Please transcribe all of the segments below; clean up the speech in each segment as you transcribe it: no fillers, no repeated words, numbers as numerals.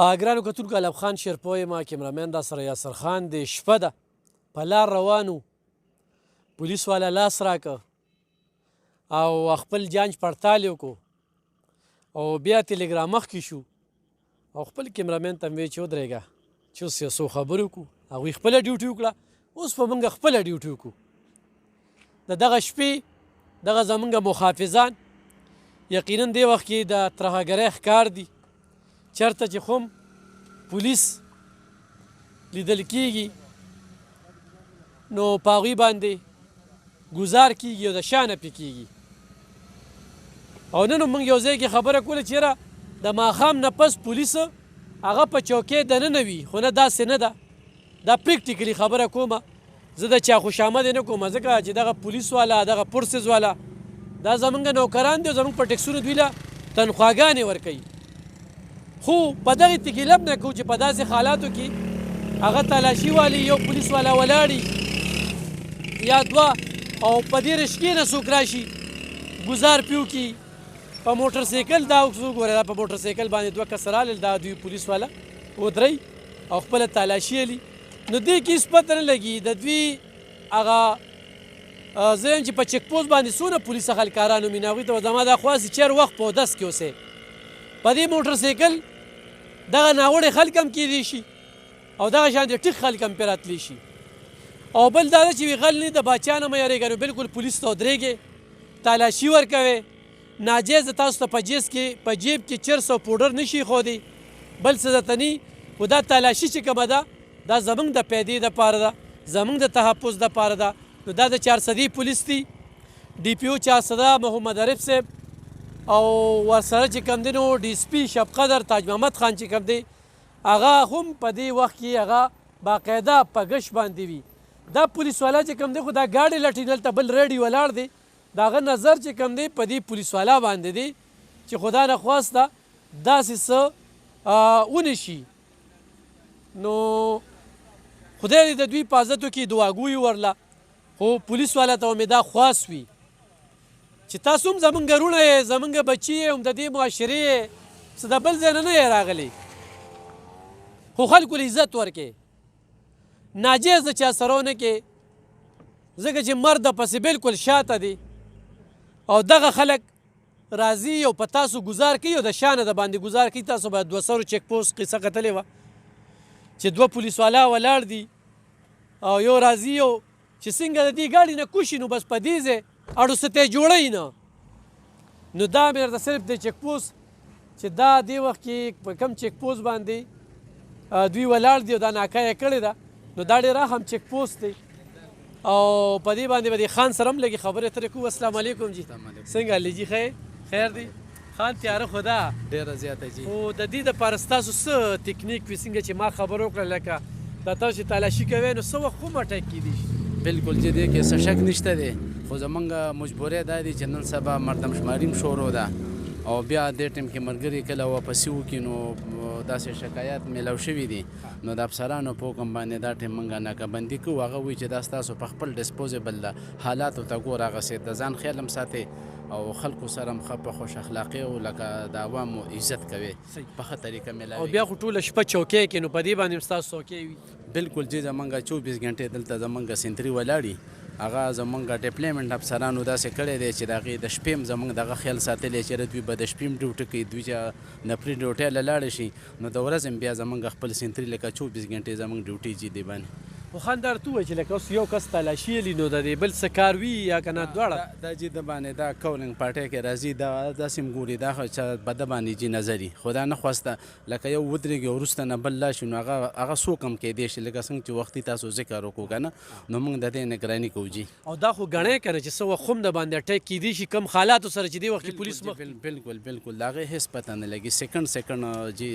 ګرانو کتونکو علب خان شیرپو یم کیمرامین را سره یاسر خان دی. شپه ده په لار روانو پولیس والا لاس راکه او خپل جانچ پړتال یې وکړو او بیا تلګرام مخکې شو او خپل کیمرامین ته مې ویل چې ودرېږه چې اوس یو څو خبرې وکړو. هغوی خپله ډیوټي وکړه، اوس به موږ خپله ډیوټي وکړو. د دغه شپې دغه زموږ محافظان یقینا دې وخت کې د ترهګرۍ ښکار دي. چېرته چې خو پولیس لیدل کېږي نو په هغوی باندې ګزار کېږي او د شانه پې کېږي. او نن موږ یو ځای کې خبره کوله چې یاره د ماښام نه پس پولیس هغه په چوکۍ دننه وي، خو نه داسې نه ده. دا پریکټیکلي خبره کومه، زه د چا خوشامد نه کومه، ځکه چې دغه پولیس والا دغه پورسز والا دا زمونږ نوکران دي او زمونږ په ټکسونو دوی له تنخواګانې ورکوي. خو په دغې تکیلب نه کوو چې په داسې حالاتو کې هغه تلاشي والي یو پولیس والا ولاړي یا دوه او په دې رشکې نه څوک راشي ګزار پې وکړي. په موټر سایکل دا وګوره، دا په موټر سایکل باندې دوه کسه رالل، دا دوی پولیس والا ودرئ او خپله تلاشي یلي. نو دې کې هېڅ پته نه لګي د دوی هغه زه یم چې په چیک پوسټ باندې څونه پولیس خلکاران ومینه هغوی ته به زما دا خواست چې چېر وخت په اودس کې اوسئ. په دې موټر سایکل دغه ناوړې خلک هم کیدی شي او دغه شانتې ټیک خلک هم پرې راتلی شي. او بل دا ده چې وي غل نه د باچا نه مه یارېږه، نو بلکل پولیس ته ودرېږئ، تالاشي ورکوئ. ناجیز تاسو ته په جیب کې چرس او پوډر نه شي ښودی، بل څه درته نه. خو دا تالاشي چې کومه ده دا زموږ د پیدې دپاره ده، زموږ د تحفظ دپاره ده. نو دا د چارسدي پولیس دي، ډي پي او چارسده محمد عارف صاحب او ورسره چې کوم دی نو ډي اس پي شب قدر تاج محمد خان چې کوم دی هغه هم په دې وخت کې هغه باقاعده په ګشت باندې وي. دا پولیس والا چې کوم دی خو دا ګاډې لټي دلته بل ریډي ولاړ دی، د هغه نظر چې کوم دی په دې پولیس والا باندې دی چې خدا نه خواسته داسې څه ونشي. نو خدای دې د دوی په حفاظتو کې دعاګویي ورله. خو پولیس والا ته مې دا خواست وي چې تاسو هم زمونږ وروڼه یې، زمونږ بچي یې، هم د دې معاشرې یې، څه د بل ځای نه نه یې راغلی. خو خلکو له عزت ورکړئ، ناجیز د چا سره ونه کړئ، ځکه چې مرد پسې بلکل شاته دی او دغه خلک راځي او په تاسو ګزار کوي او د شانه د باندې ګزار کوي. تاسو باید 200 چیک پوسټ قصه کتلې وه چې دوه پولیس والا ولاړ دي او یو راځي او چې څنګه د دې ګاډي نه کوشي نو بس په دې ځای اړوستی جوړوي نه. نو دا مې درته صرف د چیک پوسټ چې دا دې وخت کې په کوم چیک پوسټ باندې دوی ولاړ دي او دا ناکه یې کړې ده، نو دا ډېر اهم چیک پوسټ دی او په دې باندې به د خان سره هم لږې خبرې اترې کوو. السلام علیکم جی، څنګه حال جی؟ خیر دی خان؟ تیاره خو ده ډېره زیاته جي. خو د دې دپاره ستاسو څه تکنیک وي څنګه چې ما خبره وکړه لکه دا تاسو چې تالاشي کوئ نو څه وخت کوم اټک کیدی شي؟ بالکل چې دې کې څه شک نشته دی، خو زمونږ مجبورۍ دا دی چې نن سبا مردمشماري هم شروع ده او بیا دې ټیم کې ملګري کله واپسي وکړي نو داسې شکایات میلاو شوي دي. نو د افسرانو په حکم باندې دا ټیم موږ ناکهبندي کوو. هغه وایي چې دا ستاسو په خپل ډسپوزیبل ده، حالاتو ته ګوره، هغسې د ځان خیال هم ساتئ او خلکو سره هم ښه په خوش اخلاقي او لکه د عوامو عزت کوي په ښه طریقه میلاوي. او بیا خو ټوله شپه چوکۍ کې نو په دې باندې هم ستاسو څوکۍ وي؟ بالکل جی، زمونږ 24 غنټې دلته زمونږ سنتري ولاړي. هغه زمونږ ډیپلویمنټ افسرانو داسې کړی دی چې د هغې د شپې هم زمونږ دغه خیال ساتلی چې دوی به د شپې هم ډیوټي کوي، دوی چې نفري ډیوټۍ له لاړې شي نو د ورځې هم بیا زمونږ خپل سنتري لکه 24 غنټې زمونږ ډیوټي جي دی باندې. خو خان دا ورته ووایي چې لکه اوس یو کس تلاشي یلي نو د دې بل څه کار وي یا که نه دواړه؟ دا جي د باندې دا کولنګ پارټۍ کې راځي دا داسې هم ګوري دا خو چې په ده باندې جي نظري خو دا نه خواسته لکه یو ودرېږي وروسته نه بل لا شي نو هغه څوک هم کیدی شي لکه څنګه چې وختي تاسو ذکر وکړو که نه نو موږ د دې نګراني کوو جي. او دا خو ګڼئ که نه چې څه وخت هم د باندې اټیک کیدی شي کم حالاتو سره چې دې وخت کې پولیس مخ؟ بالکل د هغې هېڅ پته نه لګي، سیکنډ جي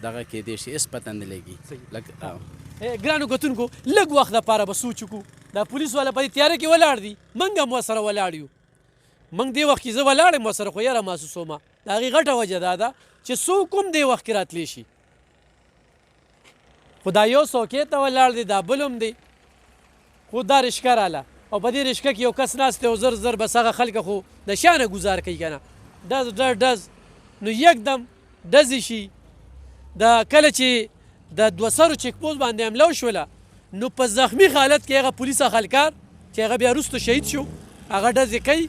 دغه کیدی شي، هېڅ پته نه لګي. ګرانو کتونکو لږ وخت دپاره به سوچ وکړو. دا پولیس والا په دې تیاره کې ولاړ دي، موږ هم ورسره ولاړ یو. موږ دې وخت کې زه ولاړ یم ورسره خو یاره محسوسومه. د هغې غټه وجه دا ده چې څوک هم دې وخت کې راتلی شي. خو دا یو څوکۍ ته ولاړ دی، دا بل هم دی، خو دا رشکه راله او په دې رشکه کې یو کس ناست دی او زر بس هغه خلک خو د شانه ګزار کوي که نه ډز نو یکدم ډزې شي د کله چې د دوه سرو چیک پوسټ باندې حمله وشوله نو په زخمی حالت کې هغه پولیس خلکار چې هغه بیا وروسته شهید شو هغه ډزې کوي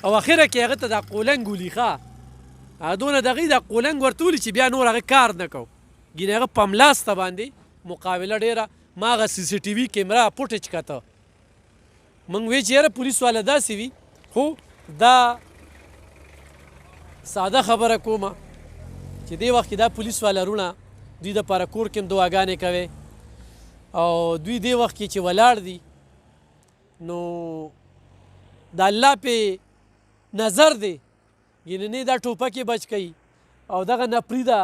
او اخره کې هغه ته د قولنګ ولیخه هغه دونه دغې د قولنګ ورته ولي چې بیا نور هغه کار نه کو ګینې هغه په ملاسته باندې مقابله ډېره ما هغه سی سی ټي وي کیمرا فوټیج کته موږ وی چې یاره پولیس والا داسې وي خو دا ساده خبره کومه چې دې وخت کې دا پولیس والا رونه دوی دپاره کور کې هم دعاګانې کوي او دوی دې وخت کې چې ولاړ دي نو د الله پې نظر دی ګینې دا ټوپکې بچ کوي او دغه نفري ده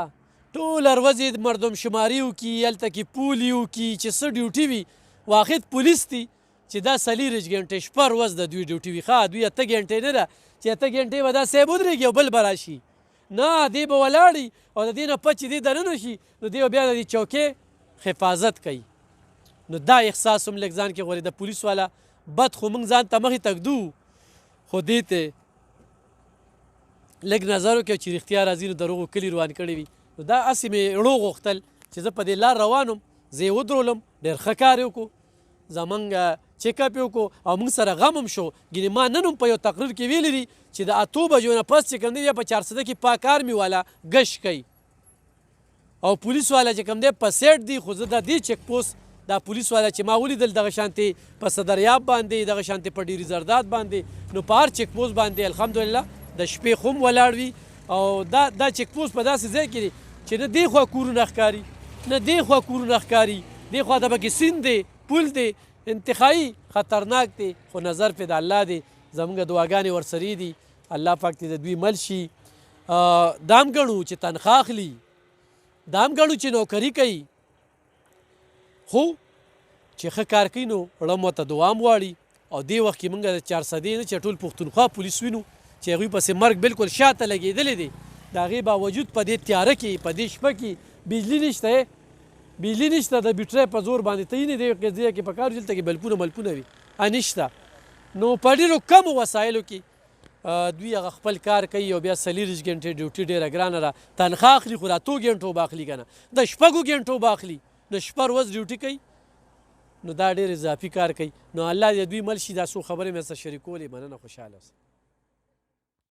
ټوله ورځې مردم شماري وکړي هلته کې پولي وکړي چې څه ډیوټي وي واحد پولیس دي چې دا 40 ګنټې شپه ورځ د دوی ډیوټي وي ښه دوی 8 ګنټې نه ده چې 8 ګنټې به دا صاحب ودرېږي او بل به راشي نه دی به ولاړي او د دې نه پس چې دی دننه شي نو دی به بیا د دې چوکۍ حفاظت کوي نو دا احساس هم لږ ځان کې غواړي د پولیس والا بد خو موږ ځان ته مخې تږدو خو دې ته لږ نظر وکړو چې رښتیا راځي نو د روغو کلي روان کړي وي نو دا هسې مې ړو غوښتل چې زه په دې لار روان وم زه یې ودرولم ډېر ښه کار یې وکړو زمونږ چیک اپ یې وکړو او موږ سره غم هم شو ګینې ما نن هم په یو تقریر کې ویلي دي چې د 8 بجو نه پس چې کوم دی په 400 کې پاک آرمي والا ګشت کوي او پولیس والا چې کوم دی په سیټ دی خو زه د دې چیک پوسټ دا پولیس والا چې ما ولیدل دغه شانتې په صدریاب باندې دغه شانتې په ډیري زرداد باندې نو په هر چیک پوسټ باندې الحمدلله د شپې خو هم ولاړ وي او دا چیک پوسټ په داسې ځای کې دی چې نه دې خوا کورونه ښکاري نه دې خوا کورونه ښکاري دې خوا د پکې سیند دی پل دی انتخایي خطرناک دی خو نظر پې د الله دی زموږ دعاګانې ورسرې دي الله پاک دې د دوی مل شي دا هم ګڼو چې تنخوا اخلي دا هم ګڼو چې نوکري کوي خو چې ښه کار کوي نو ړم ورته دعا هم غواړي او دې وخت کې موږ د 400 نه چې ټول پښتونخوا پولیس وینو چې هغوی پسې مرګ بالکل شاته لګېدلی دی د هغې باوجود په دې تیاره کې په دې شپه کې بجلي نشته بجلي نشته د بیټرۍ په زور باندې ته یې نه دې قضیه کې پکار دلته کې بلپونه ملپونه وي نشته نو په ډېرو کمو وسایلو کې دوی هغه خپل کار کوي او بیا 40 ګنټې ډیوټي ډېره ګرانه ده تنخوا اخلي خو را 2 ګنټو به اخلي که نه د 6 ګنټو به اخلي د شپه ورځ ډیوټي کوي نو دا ډېر اضافي کار کوي نو الله دې دوی مل شي دا څو خبرې مې سره شریکولې مننه خوشحاله اوسئ